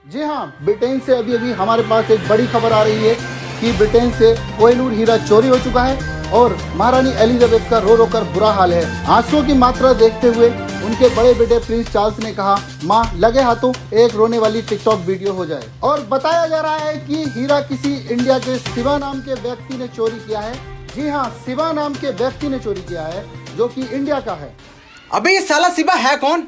जी हाँ, ब्रिटेन से अभी अभी हमारे पास एक बड़ी खबर आ रही है कि ब्रिटेन से कोहिनूर हीरा चोरी हो चुका है और महारानी एलिजाबेथ का रो रो कर बुरा हाल है। आंसुओं की मात्रा देखते हुए उनके बड़े बेटे प्रिंस चार्ल्स ने कहा, माँ लगे हाथों एक रोने वाली टिकटॉक वीडियो हो जाए। और बताया जा रहा है कि हीरा किसी इंडिया के शिवा नाम के व्यक्ति ने चोरी किया है। जी हाँ, शिवा नाम के व्यक्ति ने चोरी किया है जो कि इंडिया का है। अबे ये साला शिवा है कौन?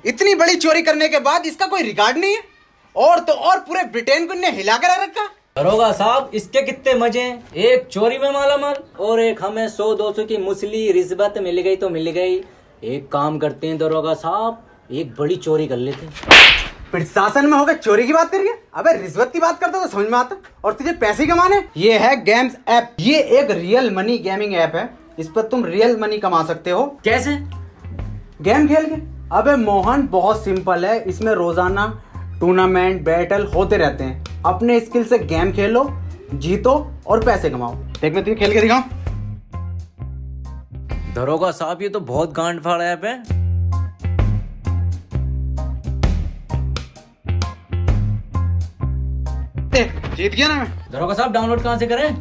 इतनी बड़ी चोरी करने के बाद इसका कोई रिकॉर्ड नहीं है और तो और पूरे ब्रिटेन को इन्हें हिला कर रखा। दरोगा साहब इसके कितने मजे हैं, एक चोरी में मालामाल और एक हमें 100-200 की मुसली रिश्वत मिल गई तो मिल गई। एक काम करते हैं दरोगा साहब, एक बड़ी चोरी कर लेते हैं। प्रशासन में होकर चोरी की बात करिए? अबे रिश्वत की बात करते तो समझ में आता। और तुझे पैसे कमाने? ये है गेम्स ऐप। ये एक रियल मनी गेमिंग ऐप है। इस पर तुम रियल मनी कमा सकते हो। कैसे? गेम खेल के। अबे मोहन बहुत सिंपल है। इसमें रोजाना टूर्नामेंट बैटल होते रहते हैं। अपने स्किल से गेम खेलो, जीतो और पैसे कमाओ। देख मैं तुझे खेल के दिखाऊं। दरोगा साहब ये तो बहुत गांड फाड़ ऐप है। जीत गया ना मैं। दरोगा साहब डाउनलोड कहाँ से करें?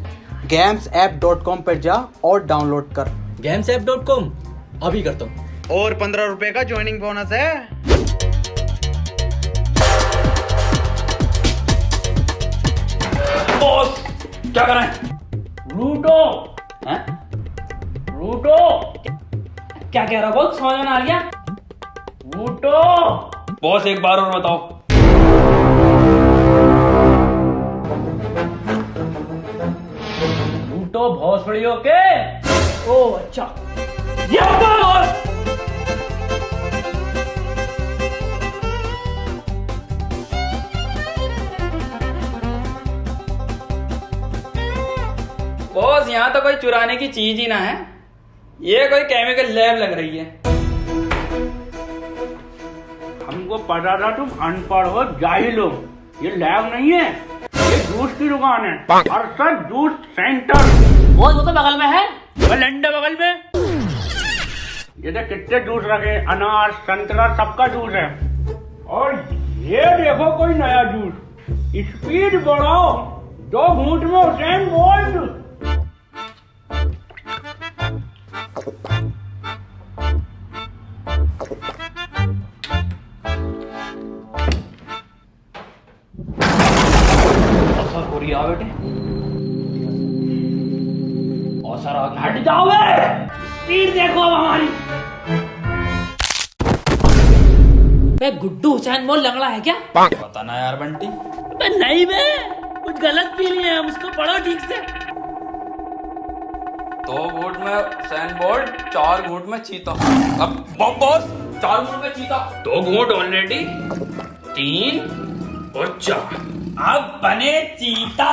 gamesapp.com पर जा और डाउनलोड कर। gamesapp.com अभी करता हूँ। और 15 रुपए का ज्वाइनिंग बोनस है। बॉस क्या कर रहे हैं? लूटो हैं? लूटो क्या कह रहा बॉस? समझ में आ गया? लूटो बॉस, एक बार और बताओ। लूटो भोसड़ियों के। ओ अच्छा, ये बॉस। बॉस यहाँ तो कोई चुराने की चीज ही ना है, ये कोई केमिकल लैब लग रही है। हमको पता था तुम अनपढ़ हो, जाहिल हो। ये लैब नहीं है, ये जूस की दुकान है। और सर जूस सेंटर वो तो बगल में है, वो लंडे बगल में। ये तो कितने जूस रखे, अनार संतरा सबका जूस है। और ये देखो कोई नया जूस, स्पीड बढ़ाओ, 2 घूंट में हुसैन बोल्ट। बेटे और सर आगे हट जाओ, स्पीड देखो अब हमारी। बे गुड्डू हुसैन बोल लंगड़ा है क्या? पता ना यार बंटी। बे नहीं बे, कुछ गलत पी लिए हम, उसको पढ़ो ठीक से। 2 घूंट में हुसैन बोल्ट, 4 घूंट में चीता। अब बॉस 4 घूंट में चीता। 2 घूंट ऑलरेडी, 3 और 4, अब बने चीता।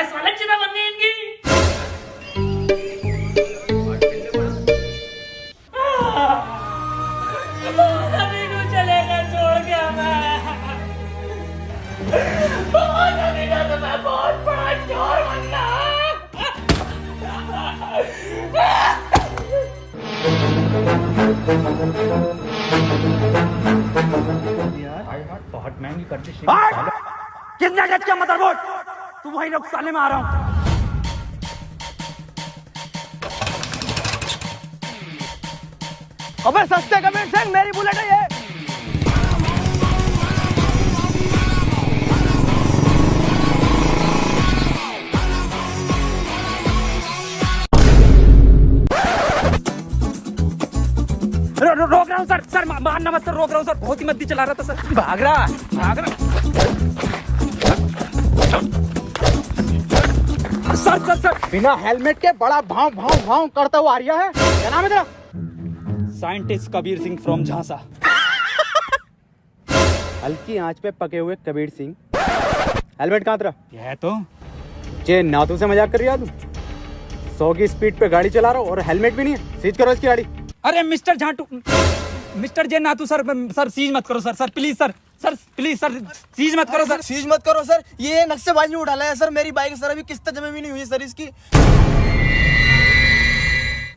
साले चीता बन गई इनकी। अभी को चलेगा छोड़ के हमें। अभी का तो मैं बहुत बड़ा चोर बनना। बहुत महंगी कर दी। कितने गज का मदरबोर्ड? तू वही लोग साले में आ रहा हूं। अबे सस्ते कमेंट सिंह, मेरी बुलेट है ये। रोक रहा हूँ सर, सर मारना मत सर, रोक रहा हूँ सर, बहुत ही मद्दी चला रहा था सर। भाग रहा। सर सर सर बिना हेलमेट के बड़ा भाव भाव भाव करता हुआ आ रहा है। क्या नाम है तेरा? साइंटिस्ट कबीर सिंह फ्रॉम झांसा। हल्की आंच पे पके हुए कबीर सिंह। हेलमेट कहाँ तेरा? है तो जे नातू से मजाक कर रही है तू? 100 की स्पीड पे गाड़ी चला रहा हो और हेलमेट भी नहीं है। सीज करो इसकी गाड़ी। अरे मिस्टर झांटू, मिस्टर जे नातू सर, सर सीज मत करो sir, sir please sir, sir please sir seize मत करो सर, सीज मत करो सर। ये नक्शेबाजी में उठाला है सर मेरी बाइक सर, अभी किस्त जमा भी नहीं हुई सर इसकी।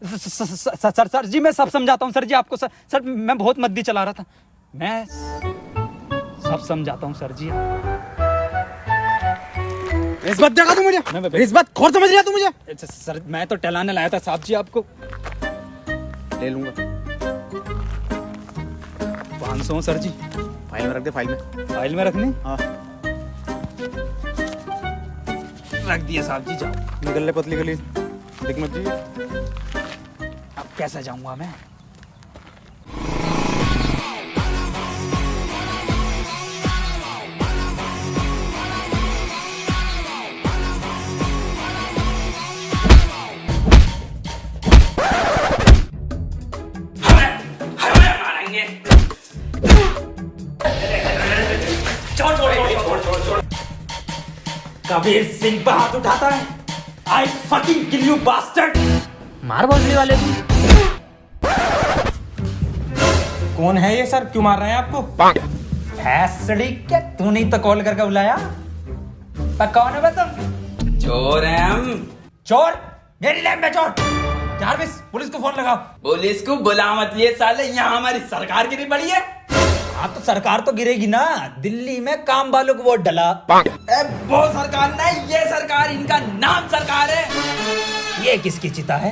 सर जी मैं सब समझाता हूँ सर जी आपको। सर मैं बहुत मद्दी चला रहा था। मैं सब समझाता हूँ सर जी। रिश्वत देगा तू मुझे? रिश्वत खोर समझ लिया तू मुझे? सर मैं तो टहलाने लाया था साहब जी आपको। ले लूंगा। 500 सर जी। फाइल में रख दे, फाइल में। फाइल में रखने? हाँ। रख दिए साहब जी, जाओ। निकल ले पतली गली, देख मत जी। अब कैसे जाऊंगा मैं? कबीर सिंह पर हाथ उठाता है। I fucking kill you bastard! मार भोसड़ी वाले को। कौन है ये सर? क्यों मार रहे हैं आपको? भैंसड़ी क्या तूने ही तो कॉल करके बुलाया? पर कौन है तुम? चोर है हम। चोर? मेरी लैब में चोर? जारविस पुलिस को फोन लगाओ। पुलिस को बुला मत लिए साले, यहाँ हमारी सरकार गिरी पड़ी है। हाँ तो सरकार तो गिरेगी ना। दिल्ली में काम वालों को वोट डला। वो सरकार नहीं, ये सरकार, इनका नाम सरकार है। ये किसकी चिता है?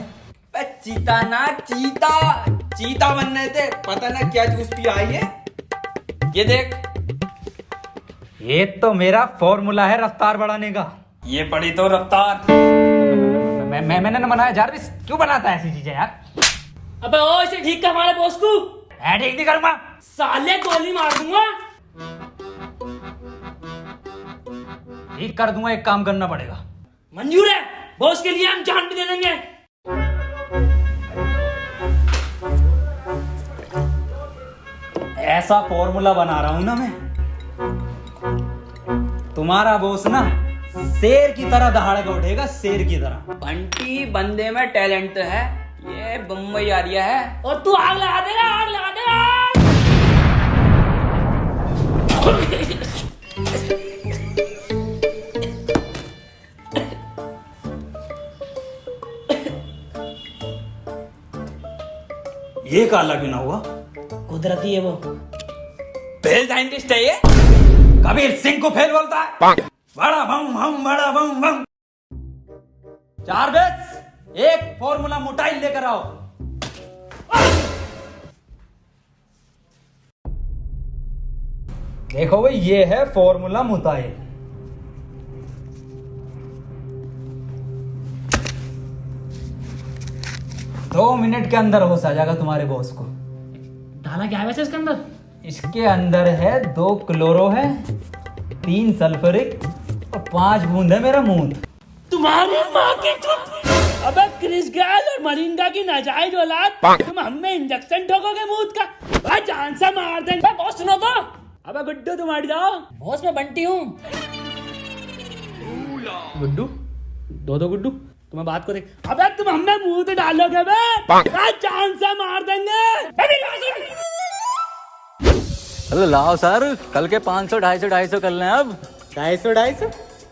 चीता ना चीता, चीता बनने थे, पता ना क्या जूस पी आई है। ये देख, ये तो मेरा फॉर्मूला है रफ्तार बढ़ाने का। ये पड़ी तो रफ्तार। मैंने ना बनाया। जारविस क्यों बनाता है ऐसी चीजें यार? अबे ओ इसे ठीक कर हमारे बॉस को। मैं ठीक नहीं करूंगा साले, गोली मार दूंगा। ठीक कर दूंगा। एक काम करना पड़ेगा। मंजूर है, बॉस के लिए हम जान भी दे देंगे। ऐसा फॉर्मूला बना रहा हूं ना मैं, तुम्हारा बॉस ना शेर की तरह दहाड़ेगा उठेगा, शेर की तरह। बंटी बंदे में टैलेंट तो है, ये बम्बई आ रिया है। और तू आग लगा देगा, आग लगा देगा। ये काला क्यों ना हुआ? कुदरती है वो। फेल साइंटिस्ट है ये। कबीर सिंह को फेल बोलता है। बड़ा बम बम, बड़ा बम बम। जारविस एक फॉर्मूला मोटाइल लेकर आओ। देखो भाई, ये है फॉर्मूला मोटाइल। दो मिनट के अंदर होश आ जाएगा तुम्हारे बॉस को। डाला क्या है वैसे इसके अंदर? इसके अंदर है 2 क्लोरो है, 3 सल्फ्यूरिक और 5 बूंद है मेरा मूत। तुम्हारी माँ की चुप। अबे क्रिस गेल और मरिंगा की नाजायज औलाद, तुम हमें इंजेक्शन ठोकोगे मूत का? भाई जान से मार देंगे। बॉस सुनो तो। अबे गुड्डू तुम हट जाओ। बॉस मैं बंटी हूँ। गुड्डू, दो गुड्डू, तुम्हें बात को देख। अबे तुम हमें मुंह डालोगे बे? भाई जान से मार देंगे। अरे लाओ सर, कल के 500 250 कर लें अब। 250?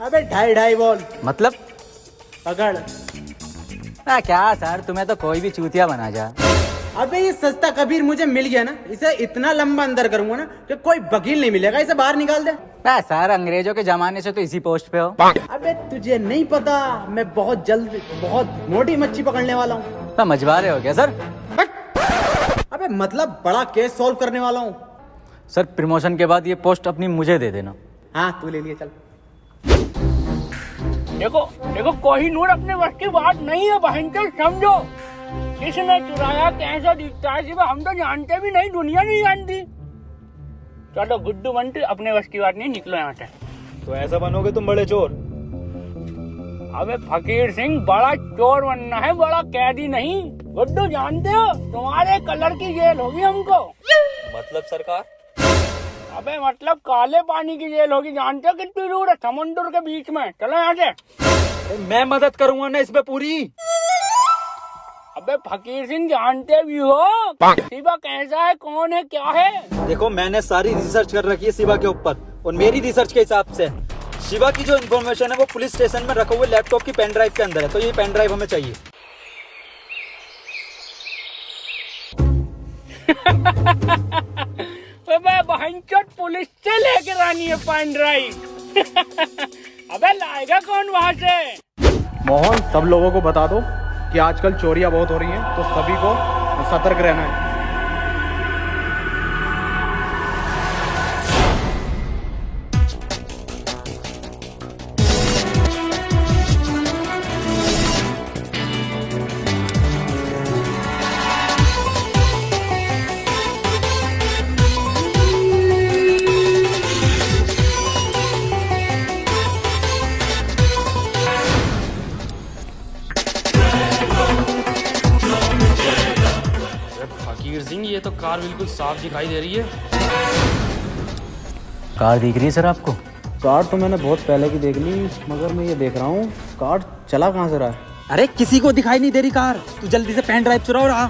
अबे 2.5 बॉल मतलब पकड़। क्या सर, तुम्हें तो कोई भी चूतिया बना जा। अबे ये सस्ता कबीर मुझे मिल गया ना, इसे इतना लंबा अंदर करूंगा ना कि कोई वकील नहीं मिलेगा, इसे बाहर निकाल दे। सर अंग्रेजों के जमाने से तो इसी पोस्ट पे हो। अबे तुझे नहीं पता, मैं बहुत जल्द बहुत मोटी मच्छी पकड़ने वाला हूँ। तो मछुआरे हो गया सर? अबे मतलब बड़ा केस सॉल्व करने वाला हूँ। सर प्रमोशन के बाद ये पोस्ट अपनी मुझे दे देना। हाँ तू ले लिया, चल। देखो देखो, कोहिनूर अपने वक्त की बात नहीं है बहन के, समझो। किसने चुराया, कैसा दिखता है, सिर्फ हम तो जानते भी नहीं, दुनिया नहीं जानती। चलो गुड्डू बंटी, अपने वश की बात नहीं, निकलो यहाँ से। तो ऐसा बनोगे तुम बड़े चोर? अबे फकीर सिंह, बड़ा चोर बनना है, बड़ा कैदी नहीं। गुड्डू जानते हो, तुम्हारे कलर की जेल होगी हमको। मतलब सरकार? अबे मतलब काले पानी की जेल होगी, जानते हो कितनी दूर है? समुद्र के बीच में। चलो यहाँ से। मैं मदद करूंगा ना इसमें पूरी। अबे फकीर सिंह, जानते भी हो शिवा कैसा है, कौन है, क्या है? देखो मैंने सारी रिसर्च कर रखी है शिवा के ऊपर, और मेरी रिसर्च के हिसाब से शिवा की जो इन्फॉर्मेशन है वो पुलिस स्टेशन में रखे हुए लैपटॉप की पेन ड्राइव के अंदर है, तो ये पेन ड्राइव हमें चाहिए। अबे बहनचोद पुलिस से लेकर आनी है पेन ड्राइव। अबे लाएगा कौन वहां से? मोहन, सब लोगों को बता दो कि आजकल चोरियां बहुत हो रही हैं, तो सभी को सतर्क रहना है। फकीर सिंह, ये तो कार बिल्कुल साफ दिखाई दे रही है। कार दिख रही है सर आपको? कार तो मैंने बहुत पहले की देख ली, मगर मैं ये देख रहा हूँ कार चला कहाँ से रहा है। अरे किसी को दिखाई नहीं दे रही कार, तू जल्दी से पेन ड्राइव चुराओ रहा।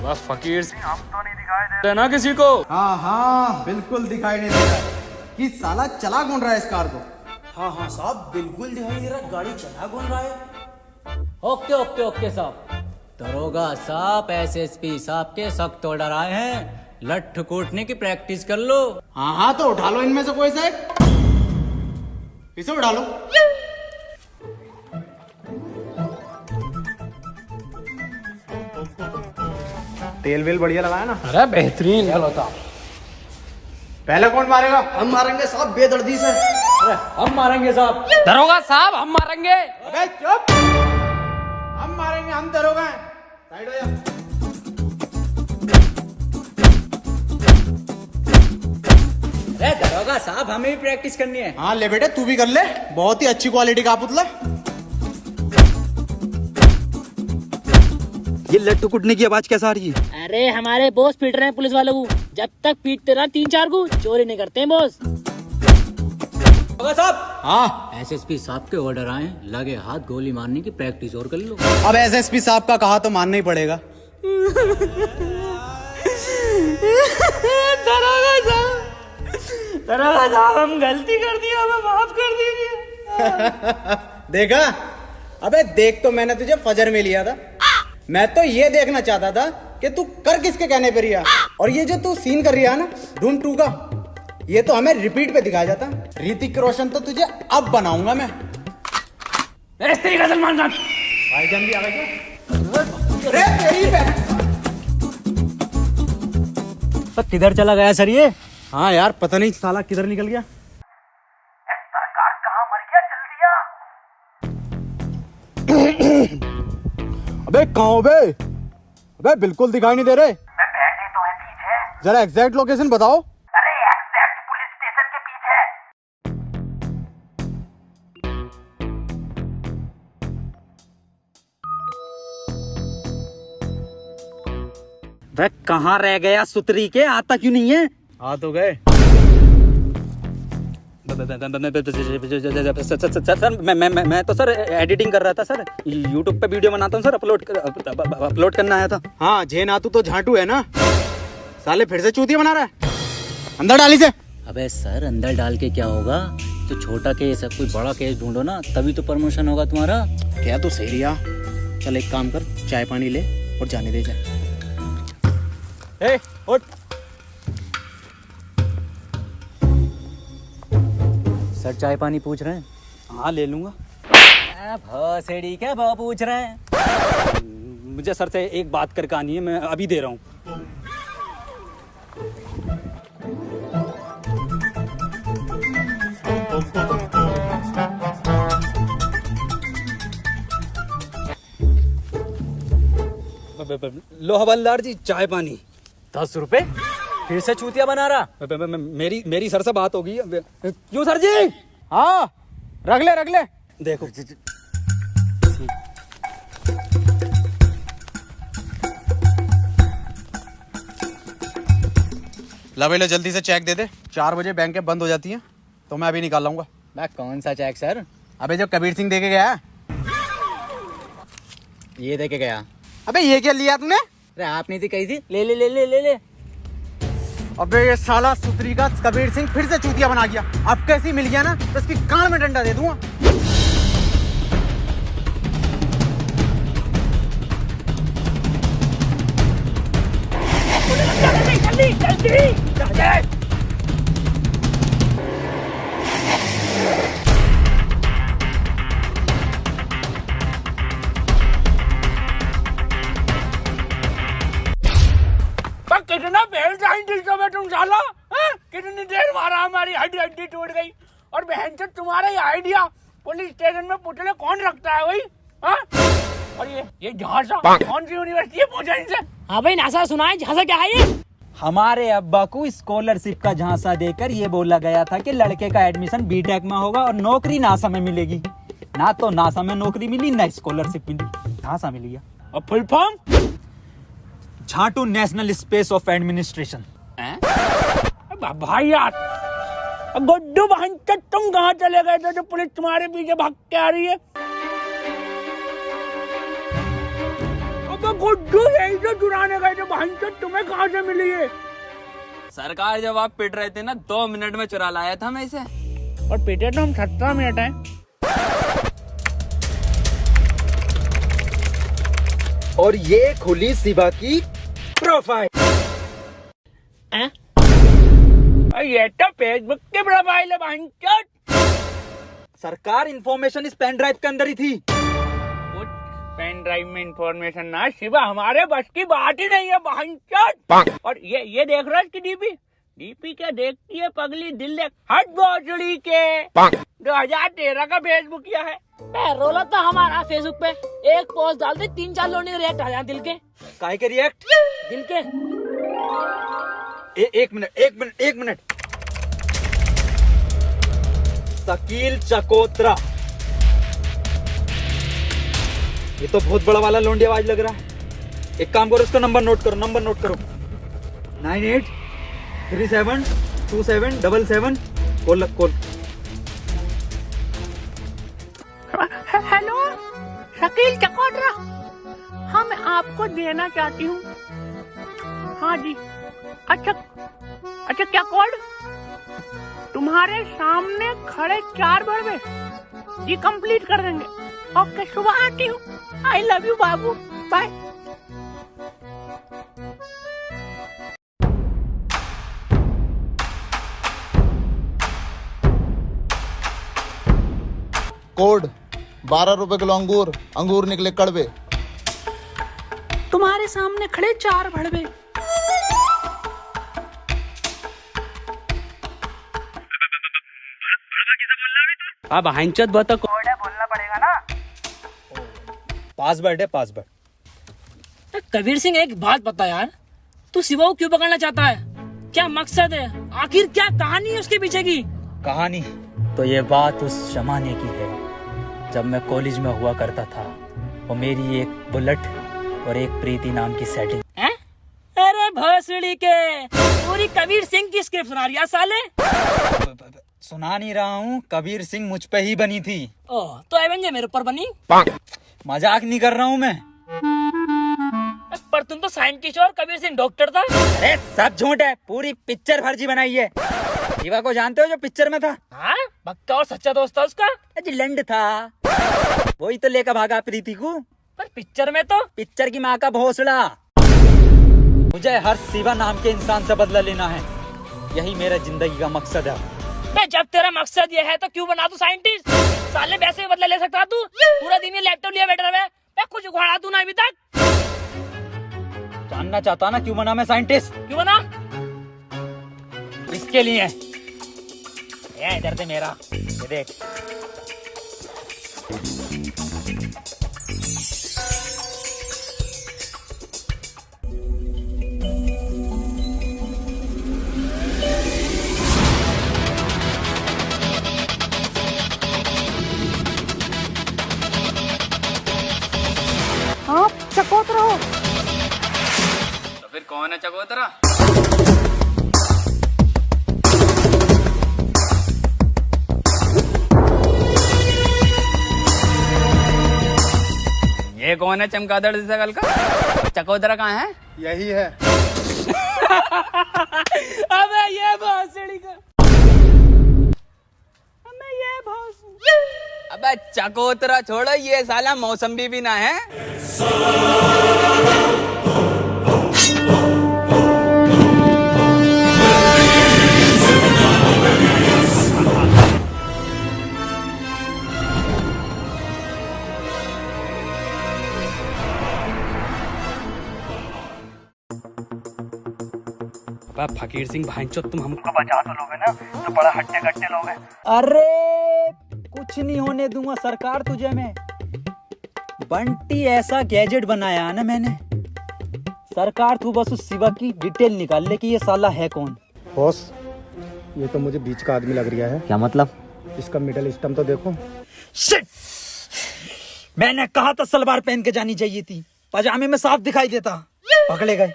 बस फकीर सिंह, हम तो नहीं दिखाई दे रहे ना किसी को। हाँ हाँ बिल्कुल दिखाई नहीं दे रहा कि साला चला कौन रहा है इस कार को। हाँ हाँ साहब, बिल्कुल दिखाई दे रहा, गाड़ी चला कौन रहा है। ओके ओके ओके साहब। दरोगा साहब एसएसपी साहब के सख्त ऑर्डर आए हैं, लठ कूटने की प्रैक्टिस कर लो। हाँ हाँ तो उठा लो इनमें से कोई सा एक, इसे उठा लो। तेल वेल बढ़िया लगाया ना? अरे बेहतरीन। पहले कौन मारेगा? हम मारेंगे साहब बेदर्दी से। हम मारेंगे साहब। दरोगा साहब, हम मारेंगे। अबे चुप! हम मारेंगे, हम दरोगा हैं। साइड हो जा। अरे दरोगा साहब, हमें भी प्रैक्टिस करनी है। हाँ ले बेटे, तू भी कर ले, बहुत ही अच्छी क्वालिटी का पुतला। ये लट्टू कुटने की आवाज कैसा आ रही है? अरे हमारे बॉस पीट रहे हैं पुलिस वालों को, जब तक पीटते रहा 3-4 को चोरी नहीं करते हैं बॉस। दरोगा साहब, हाँ एसएसपी साहब के ऑर्डर आए, लगे हाथ गोली मारने की प्रैक्टिस और कर लो। अब एसएसपी साहब का कहा तो मानना ही पड़ेगा। दरोगा साहब हम गलती कर दी, हमें माफ कर दीजिए। देखा, अबे देख तो मैंने तुझे फजर में लिया था, मैं तो ये देखना चाहता था कि तू कर किसके कहने पर रिया। और ये जो तू सीन कर रहा है ना धूम 2 का, ये तो हमें रिपीट पे दिखाया जाता। ऋतिक रोशन तो तुझे अब बनाऊंगा मैं। इस तरीके सलमान खान। भाईजान भी आ गए क्या? अरे तेरी बहन। तो किधर चला गया सर ये? हाँ यार पता नहीं साला किधर निकल गया। अबे कहाँ हो बे? अबे बिल्कुल दिखाई नहीं दे रहे। मैं बैठे तो है पीछे। जरा एग्जैक्ट लोकेशन बताओ। अरे एग्जैक्ट पुलिस स्टेशन के पीछे। वह कहाँ रह गया सुतरी के, आता क्यों नहीं है? आ तो गए। सर मैं तो सर एडिटिंग कर रहा था सर, यूट्यूब पे वीडियो बनाता हूँ सर, अपलोड करना आया था। हाँ झेनातू तो झांटू है ना, साले फिर से चूतिया बना रहा है। अंदर डाली से। अबे सर अंदर डाल के क्या होगा, तो छोटा केस है, कोई बड़ा केस ढूंढो ना, तभी तो प्रमोशन होगा तुम्हारा। क्या तू सही रिया, चल एक काम कर, चाय पानी ले और जाने दे जा। ए, उठ। सर चाय पानी पूछ रहे हैं? हाँ ले लूंगा। भौसेड़ी क्या भाव पूछ रहे हैं? मुझे सर से एक बात करके आनी है, मैं अभी दे रहा हूँ। लो हवलदार जी, चाय पानी। 10 रुपए? फिर से चूतिया बना रहा? मेरी सर से बात होगी। क्यों सर जी? हाँ रख ले। देखो ला भाई, जल्दी से चेक दे दे। 4 बजे बैंकें बंद हो जाती हैं, तो मैं अभी निकाल लाऊंगा। मैं कौन सा चेक सर? अबे जो कबीर सिंह दे के गया है। ये दे के गया। अबे ये क्या लिया तूने? अरे आप नहीं थी कही थी, ले ले ले ले ले ले। अबे ये साला सुतरी का कबीर सिंह फिर से चूतिया बना गया। अब कैसी मिल गया ना तो इसकी कान में डंडा दे दूंगा। जल्दी जल्दी कितना फेल साइंटिस्ट हो बे तुम साला, कितनी देर मारा हमारी हड्डी हड्डी टूट गई। और बहन से तुम्हारा ये आइडिया पुलिस स्टेशन में पुतले कौन रखता है भाई? और ये झांसा कौन सी यूनिवर्सिटी है, पूछा इनसे। हाँ भाई नासा सुना है, झांसा क्या है ये? हमारे अब्बा को स्कॉलरशिप का झांसा देकर ये बोला गया था कि लड़के का एडमिशन बीटेक में होगा और नौकरी नासा में मिलेगी। ना तो नासा में नौकरी मिली, ना स्कॉलरशिप मिली, झांसा मिल गया। और फुल फॉर्म? झाटू नेशनल स्पेस ऑफ एडमिनिस्ट्रेशन। भाई यार, गुड्डू बहन तुम कहाँ चले गए थे जो पुलिस तुम्हारे पीछे भाग के आ रही है? गुड्डू यही जो चुराने गए थे बहन, तुम्हें कहाँ से मिली है? सरकार जब आप पिट रहे थे ना, 2 मिनट में चुरा लाया था मैं इसे। और पिटे तो हम 17 मिनट हैं। और ये खुली शिवा की प्रोफाइल। ये तो फेसबुक की प्रोफाइल है बहन। सरकार इंफॉर्मेशन इस पेन ड्राइव के अंदर ही थी। पेन ड्राइव में इंफॉर्मेशन ना शिवा, हमारे बस की बात ही नहीं है बहन। और ये देख रहा है इसकी डीपी क्या देखती है पगली, दिल देख हट भोसड़ी के 2013 का फेसबुक किया है। रोला तो हमारा फेसबुक पे एक पोस्ट डाल दे, 3-4 लोग रिएक्ट आ जाए दिल के। काहे के रिएक्ट? दिल के। एक मिनट। शकील चकोत्रा, ये तो बहुत बड़ा वाला लोंडी आवाज लग रहा है। एक काम करो, इसका नंबर नोट करो 98372777 कॉल। हेलो शकील चकोत्रा, हाँ मैं आपको देना चाहती हूँ। हाँ जी, अच्छा क्या कोड? तुम्हारे सामने खड़े 4 बड़े जी कंप्लीट कर देंगे। ओके, सुबह आती हूँ। आई लव यू बाबू, बाय। कोड 12 रुपए किलो अंगूर निकले कड़वे। तुम्हारे सामने खड़े 4 भड़वे। अब हंचत बता कोड है, बोलना पड़ेगा ना। पासवर्ड है, पासवर्ड। कबीर सिंह एक बात बता यार, तू शिवा को क्यों पकड़ना चाहता है? क्या मकसद है? आखिर क्या कहानी है उसके पीछे की? कहानी तो ये बात उस जमाने की है जब मैं कॉलेज में हुआ करता था। वो मेरी एक बुलेट और एक प्रीति नाम की सेटिंग। अरे भोसड़ी के, पूरी कबीर सिंह की स्क्रिप्ट सुना रही है साले। सुना नहीं रहा हूँ, कबीर सिंह मुझ पे ही बनी थी। ओह, तो एवेंजर मेरे ऊपर बनी? मजाक नहीं कर रहा हूँ मैं। पर तुम तो साइंटिस्ट और कबीर सिंह डॉक्टर था। अरे सब झूठ है, पूरी पिक्चर फर्जी बनाई है। शिवा को जानते हो जो पिक्चर में था? हाँ, पक्का और सच्चा दोस्त था उसका। लंड था, वही तो लेकर भागा प्रीति को। पर पिक्चर में तो पिक्चर की माँ का भोसड़ा। मुझे हर शिवा नाम के इंसान से बदला लेना है, यही मेरा जिंदगी का मकसद है। जब तेरा मकसद ये है तो क्यों बना तू साइंटिस्ट? साले वैसे ही बदला ले सकता तू। पूरा दिन ये लैपटॉप लिया बैठा है, मैं कुछ उखाड़ा तू ना अभी तक। जानना चाहता ना क्यों बना मैं साइंटिस्ट? क्यों बना? इसके लिए। ये इधर से मेरा ये देख। आप चकोतरा हो? तो फिर कौन है चकोतरा? ये कौन है चमगादड़ जैसा कल का? चकोतरा कहाँ है? यही है। अबे ये भोसड़ी का। अबे चकोतरा छोड़ो, ये साला मौसम्बी भी ना है। अबे फकीर सिंह भाईचोद, तुम हमको बचा तो लोगे ना, तो बड़ा हट्टे कट्टे लोगे। अरे कुछ नहीं होने दूंगा सरकार तुझे मैं। बंटी ऐसा गैजेट बनाया है ना मैंने, सरकार तू बस उस शिवा की डिटेल निकाल ले कि ये साला है कौन। बॉस, ये तो मुझे बीच का आदमी लग रहा है। क्या मतलब? इसका मिडल स्टम तो देखो। शिट! मैंने कहा था सलवार पहन के जानी चाहिए थी, पजामे में साफ दिखाई देता। पकड़े गए।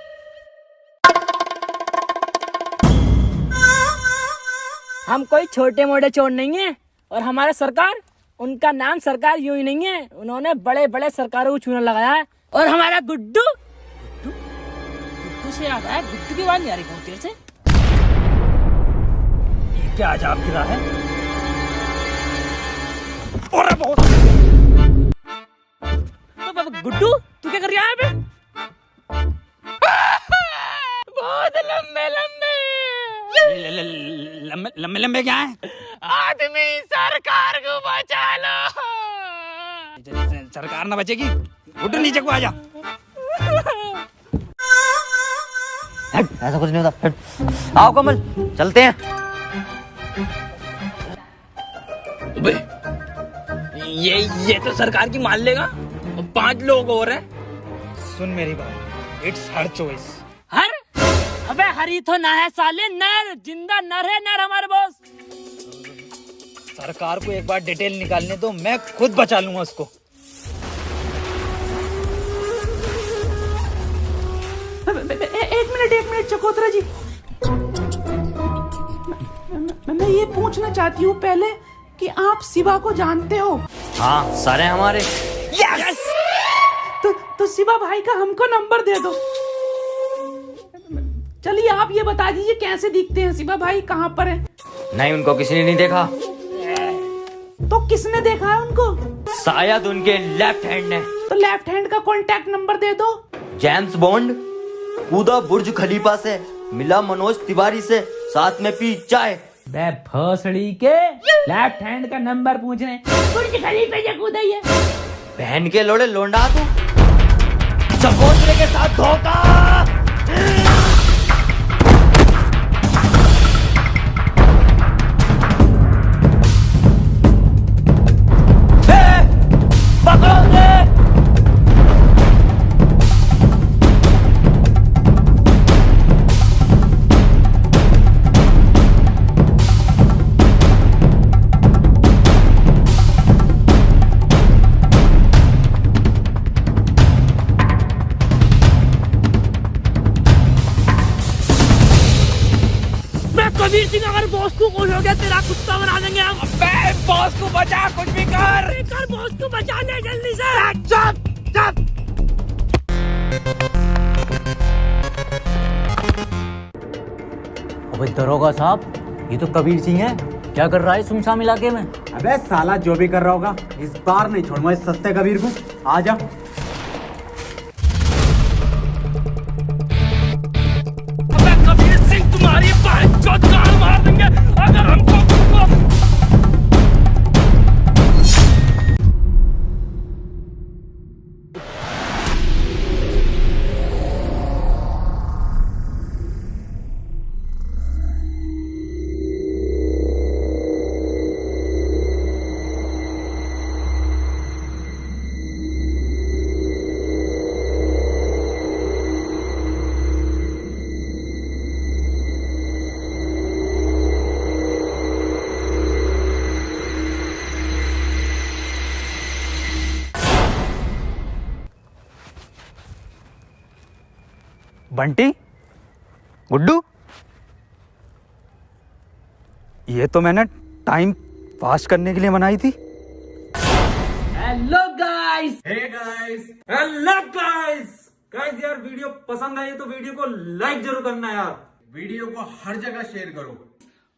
हम कोई छोटे मोटे चोर नहीं है, और हमारा सरकार, उनका नाम सरकार यूं ही नहीं है, उन्होंने बड़े बड़े सरकारों को चूना लगाया है। और हमारा गुड्डू गुड्डू से याद आया, गुड्डू की बात नहीं आ रही बहुत देर से। ये क्या अजाब गिरा है? अरे बहुत गुड्डू तू क्या कर रहा है अबे? बहुत लंबे लंबे लंबे लंबे क्या है? आदमी, सरकार को बचा लो। सरकार ना बचेगी, उठ नीचे को आजा। ऐसा कुछ नहीं होता। आओ कमल, चलते हैं। ये तो सरकार की मान लेगा, 5 लोग और हैं। सुन मेरी बात, इट्स हर चॉइस। हर? अबे हरी तो ना है साले, नर, जिंदा नर है, नर हमारे बॉस। सरकार को एक बार डिटेल निकालने दो, मैं खुद बचा लूंगा उसको। एक मिनट चकोतरा जी, मैं ये पूछना चाहती हूँ पहले कि आप शिवा को जानते हो? हाँ, सारे हमारे। यस! तो शिवा भाई का हमको नंबर दे दो। चलिए आप ये बता दीजिए कैसे दिखते हैं शिवा भाई, कहाँ पर है? नहीं, उनको किसी ने नहीं देखा। तो किसने देखा है उनको? शायद उनके लेफ्ट हैंड ने। तो लेफ्ट हैंड का कॉन्टैक्ट नंबर दे दो। जेम्स बॉन्ड कूदा बुर्ज खलीफा से, मिला मनोज तिवारी से, साथ में पी चाय। बे भोसड़ी के, लेफ्ट हैंड का नंबर पूछ रहे हैं, बुर्ज खलीफा से कूदा ही है। बहन के लोड़े लोंडा तू, चकोतरे के साथ धोखा। कबीर सिंह, अगर बॉस को खुश हो गया तेरा कुत्ता बना देंगे हम। अबे बॉस को बचा, कुछ भी कर बॉस को बचा ले जल्दी से। चुप। अबे दरोगा साहब, ये तो कबीर सिंह है, क्या कर रहा है सुनसान इलाके में? अबे साला जो भी कर रहा होगा, इस बार नहीं छोड़ूंगा इस सस्ते कबीर को। आजा। कबीर सिंह तुम्हारी बाइक मार देंगे अगर हमको। बंटी, गुड्डू, ये तो मैंने टाइम पास करने के लिए बनाई थी। Hello guys. हेलो गाइस यार, वीडियो पसंद आई तो वीडियो को लाइक जरूर करना यार, वीडियो को हर जगह शेयर करो।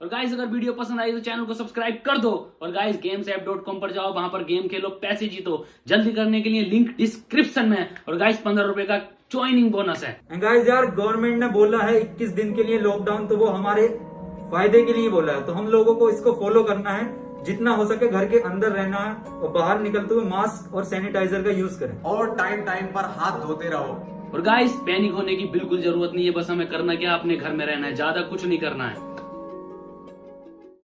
और गाइस अगर वीडियो पसंद आई तो चैनल को सब्सक्राइब कर दो। और गाइस gamesapp.com पर जाओ, वहां पर गेम खेलो, पैसे जीतो। जल्दी करने के लिए लिंक डिस्क्रिप्शन में है। और गाइस 15 रुपए का ज्वाइनिंग बोनस है। गाइस यार, गवर्नमेंट ने बोला है 21 दिन के लिए लॉकडाउन, तो वो हमारे फायदे के लिए बोला है, तो हम लोगों को इसको फॉलो करना है। जितना हो सके घर के अंदर रहना है और बाहर निकलते हुए मास्क और सैनिटाइजर का यूज करें। और टाइम टाइम पर हाथ धोते रहो। और गाइस पैनिक होने की बिल्कुल जरूरत नहीं है, बस हमें करना क्या, अपने घर में रहना है, ज्यादा कुछ नहीं करना है।